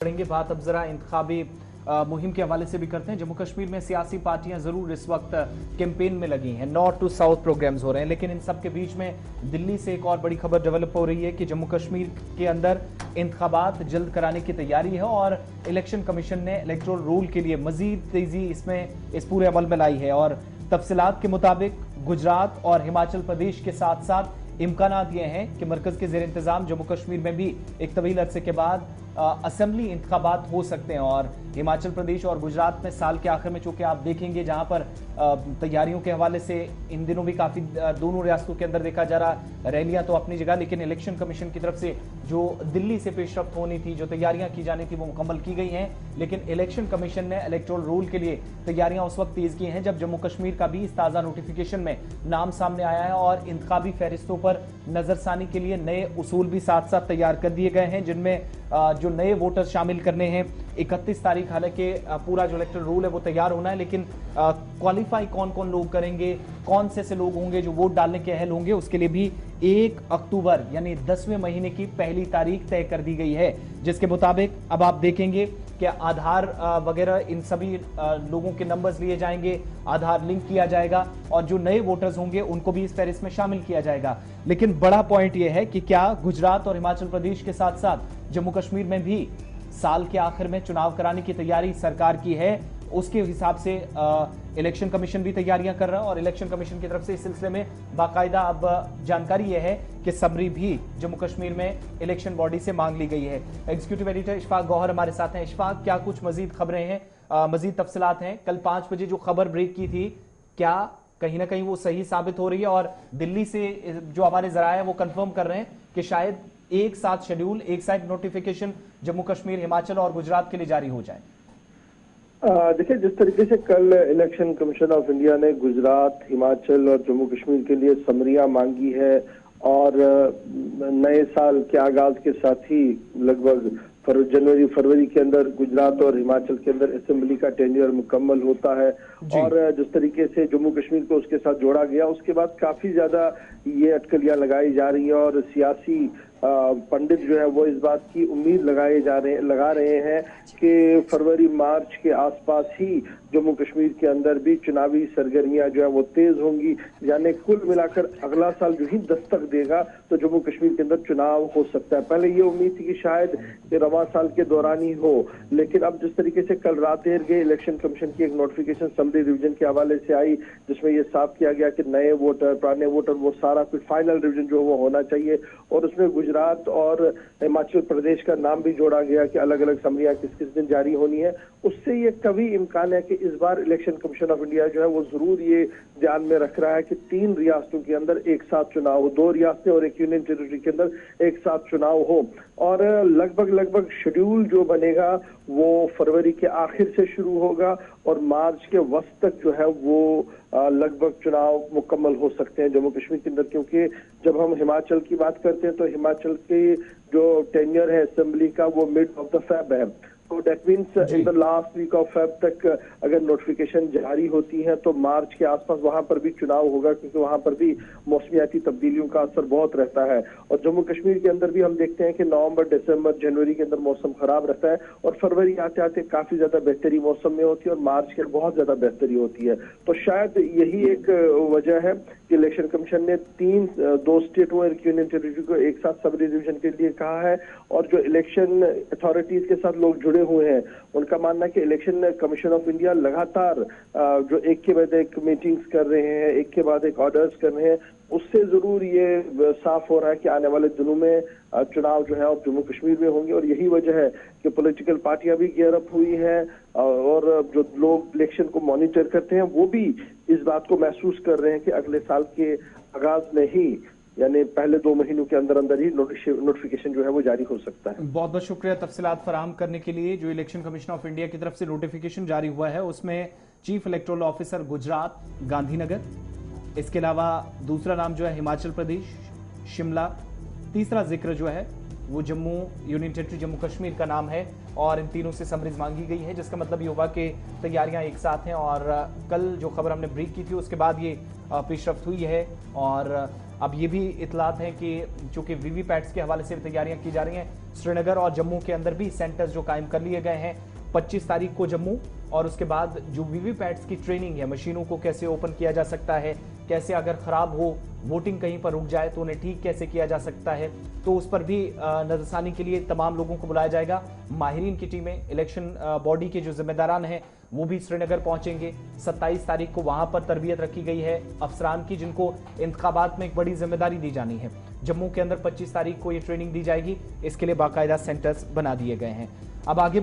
पढ़ेंगे। बात अब जरा इंतखाबी मुहिम के हवाले से भी करते हैं। जम्मू कश्मीर में सियासी पार्टियां जरूर इस वक्त कैंपेन में लगी हैं, नॉर्थ टू साउथ प्रोग्राम्स हो रहे हैं, लेकिन इन सब के बीच में दिल्ली से एक और बड़ी खबर डेवलप हो रही है कि जम्मू कश्मीर के अंदर इंतखाबात जल्द कराने की तैयारी है और इलेक्शन कमीशन ने इलेक्टोरल रूल के लिए मजीद तेजी इस पूरे अमल में लाई है। और तफसीलात के मुताबिक गुजरात और हिमाचल प्रदेश के साथ साथ इम्कानात ये हैं कि मरकज के जेर इंतजाम जम्मू कश्मीर में भी एक तवील अरसे के बाद असेंबली इंतखाबात हो सकते हैं। और हिमाचल प्रदेश और गुजरात में साल के आखिर में चूंकि आप देखेंगे जहां पर तैयारियों के हवाले से इन दिनों भी काफी दोनों रियासतों के अंदर देखा जा रहा, रैलियां तो अपनी जगह, लेकिन इलेक्शन कमीशन की तरफ से जो दिल्ली से पेशरफ्त होनी थी, जो तैयारियां की जानी थी, वो मुकम्मल की गई हैं। लेकिन इलेक्शन कमीशन ने इलेक्टोरल रूल के लिए तैयारियां उस वक्त तेज की हैं जब जम्मू कश्मीर का भी इस ताजा नोटिफिकेशन में नाम सामने आया है और इंतखाबी फहरिस्तों पर नजरसानी के लिए नए उसूल भी साथ साथ तैयार कर दिए गए हैं, जिनमें जो नए वोटर शामिल करने हैं। 31 तारीख हालांकि पूरा जो इलेक्टोरल रूल है वो तैयार होना है, लेकिन क्वालिफाई कौन कौन लोग करेंगे, कौन से लोग होंगे जो वोट डालने के अहल होंगे, उसके लिए भी 1 अक्टूबर यानी 10वें महीने की पहली तारीख तय कर दी गई है, जिसके मुताबिक अब आप देखेंगे कि आधार वगैरह इन सभी लोगों के नंबर्स लिए जाएंगे, आधार लिंक किया जाएगा और जो नए वोटर्स होंगे उनको भी इस फहरिस्त में शामिल किया जाएगा। लेकिन बड़ा पॉइंट यह है कि क्या गुजरात और हिमाचल प्रदेश के साथ साथ जम्मू कश्मीर में भी साल के आखिर में चुनाव कराने की तैयारी सरकार की है। उसके हिसाब से इलेक्शन कमीशन भी तैयारियां कर रहा है और इलेक्शन कमीशन की तरफ से इस सिलसिले में बाकायदा अब जानकारी यह है कि समरी भी जम्मू कश्मीर में इलेक्शन बॉडी से मांग ली गई है। एग्जीक्यूटिव एडिटर इशफाक गौहर हमारे साथ हैं। इशफाक, क्या कुछ मजीद खबरें हैं, मजीद तफसीलात हैं? कल 5 बजे जो खबर ब्रेक की थी, क्या कहीं ना कहीं वो सही साबित हो रही है? और दिल्ली से जो हमारे जराए हैं वो कंफर्म कर रहे हैं कि शायद एक साथ शेड्यूल, एक साथ नोटिफिकेशन जम्मू कश्मीर, हिमाचल और गुजरात के लिए जारी हो जाए। देखिए, जिस तरीके से कल इलेक्शन कमीशन ऑफ इंडिया ने गुजरात, हिमाचल और जम्मू कश्मीर के लिए समरियां मांगी है और नए साल के आगाज के साथ ही लगभग जनवरी फरवरी के अंदर गुजरात और हिमाचल के अंदर असेंबली का टेन्योर मुकम्मल होता है और जिस तरीके से जम्मू कश्मीर को उसके साथ जोड़ा गया, उसके बाद काफी ज्यादा ये अटकलियां लगाई जा रही हैं और सियासी पंडित जो है वो इस बात की उम्मीद लगा रहे हैं कि फरवरी मार्च के आसपास ही जम्मू कश्मीर के अंदर भी चुनावी सरगर्मियां जो है वो तेज होंगी। यानी कुल मिलाकर अगला साल जो ही दस्तक देगा तो जम्मू कश्मीर के अंदर चुनाव हो सकता है। पहले ये उम्मीद थी कि शायद ये रवां साल के दौरान ही हो, लेकिन अब जिस तरीके से कल रात देर गए इलेक्शन कमीशन की एक नोटिफिकेशन समरी रिवीजन के हवाले से आई, जिसमें यह साफ किया गया कि नए वोटर, पुराने वोटर, वो सारा कुछ फाइनल रिवीजन जो वो होना चाहिए और उसमें गुजरात और हिमाचल प्रदेश का नाम भी जोड़ा गया कि अलग अलग समरियां किस किस दिन जारी होनी है। उससे ये कभी इम्कान है कि इस बार इलेक्शन कमीशन ऑफ इंडिया जो है वो जरूर ये ध्यान में रख रहा है कि 3 रियासतों के अंदर एक साथ चुनाव हो, 2 रियासतें और एक यूनियन टेरिटरी के अंदर एक साथ चुनाव हो और लगभग शेड्यूल जो बनेगा वो फरवरी के आखिर से शुरू होगा और मार्च के वस्त तक जो है वो लगभग चुनाव मुकम्मल हो सकते हैं जम्मू कश्मीर के अंदर। क्योंकि जब हम हिमाचल की बात करते हैं तो हिमाचल के जो टेन्योर है असेंबली का वो मिड ऑफ द फेब है, तो date means in the last week of Feb तक अगर नोटिफिकेशन जारी होती है तो मार्च के आसपास वहां पर भी चुनाव होगा, क्योंकि वहां पर भी मौसमियाती तब्दीलियों का असर बहुत रहता है। और जम्मू कश्मीर के अंदर भी हम देखते हैं कि नवंबर, दिसंबर, जनवरी के अंदर मौसम खराब रहता है और फरवरी आते आते काफी ज्यादा बेहतरी मौसम में होती है और मार्च के बहुत ज्यादा बेहतरी होती है। तो शायद यही एक वजह है कि इलेक्शन कमीशन ने 2 स्टेटों और यूनियन टेरिटरी को एक साथ सब रिविजन के लिए कहा है और जो इलेक्शन अथॉरिटीज के साथ लोग जुड़े हुए हैं उनका मानना है कि इलेक्शन कमीशन ऑफ इंडिया लगातार जो एक के बाद एक मीटिंग्स कर रहे हैं, एक के बाद एक ऑर्डर्स कर रहे हैं, उससे जरूर ये साफ हो रहा है कि आने वाले दिनों में चुनाव जो है अब जम्मू कश्मीर में होंगे। और यही वजह है कि पॉलिटिकल पार्टियां भी गियर अप हुई हैं और जो लोग इलेक्शन को मॉनिटर करते हैं वो भी इस बात को महसूस कर रहे हैं कि अगले साल के आगाज में ही यानी पहले 2 महीनों के अंदर अंदर ही नोटिफिकेशन जो है वो जारी हो सकता है। बहुत बहुत शुक्रिया तफसीलात फराहम करने के लिए। जो इलेक्शन कमीशन ऑफ इंडिया की तरफ से नोटिफिकेशन जारी हुआ है उसमें chief electoral officer Gujarat Gandhinagar, इसके अलावा दूसरा नाम जो है हिमाचल प्रदेश शिमला, तीसरा जिक्र जो है वो जम्मू यूनियन टेरिटरी जम्मू कश्मीर का नाम है और इन तीनों से समरीज मांगी गई है, जिसका मतलब ये होगा कि तैयारियां एक साथ हैं। और कल जो खबर हमने ब्रीफ की थी उसके बाद ये पेशरफ्त हुई है और अब ये भी इतलात हैं कि चूंकि वीवीपैट्स के हवाले से भी तैयारियां की जा रही हैं, श्रीनगर और जम्मू के अंदर भी सेंटर्स जो कायम कर लिए गए हैं। 25 तारीख को जम्मू, और उसके बाद जो वीवीपैट्स की ट्रेनिंग है, मशीनों को कैसे ओपन किया जा सकता है, कैसे अगर खराब हो, वोटिंग कहीं पर रुक जाए तो उन्हें ठीक कैसे किया जा सकता है, तो उस पर भी नजरसानी के लिए तमाम लोगों को बुलाया जाएगा। माहिरीन की टीमें, इलेक्शन बॉडी के जो जिम्मेदारान हैं वो भी श्रीनगर पहुंचेंगे। 27 तारीख को वहां पर तरबियत रखी गई है अफसरान की, जिनको इंतखाबात में एक बड़ी जिम्मेदारी दी जानी है। जम्मू के अंदर 25 तारीख को ये ट्रेनिंग दी जाएगी, इसके लिए बाकायदा सेंटर्स बना दिए गए हैं। अब आगे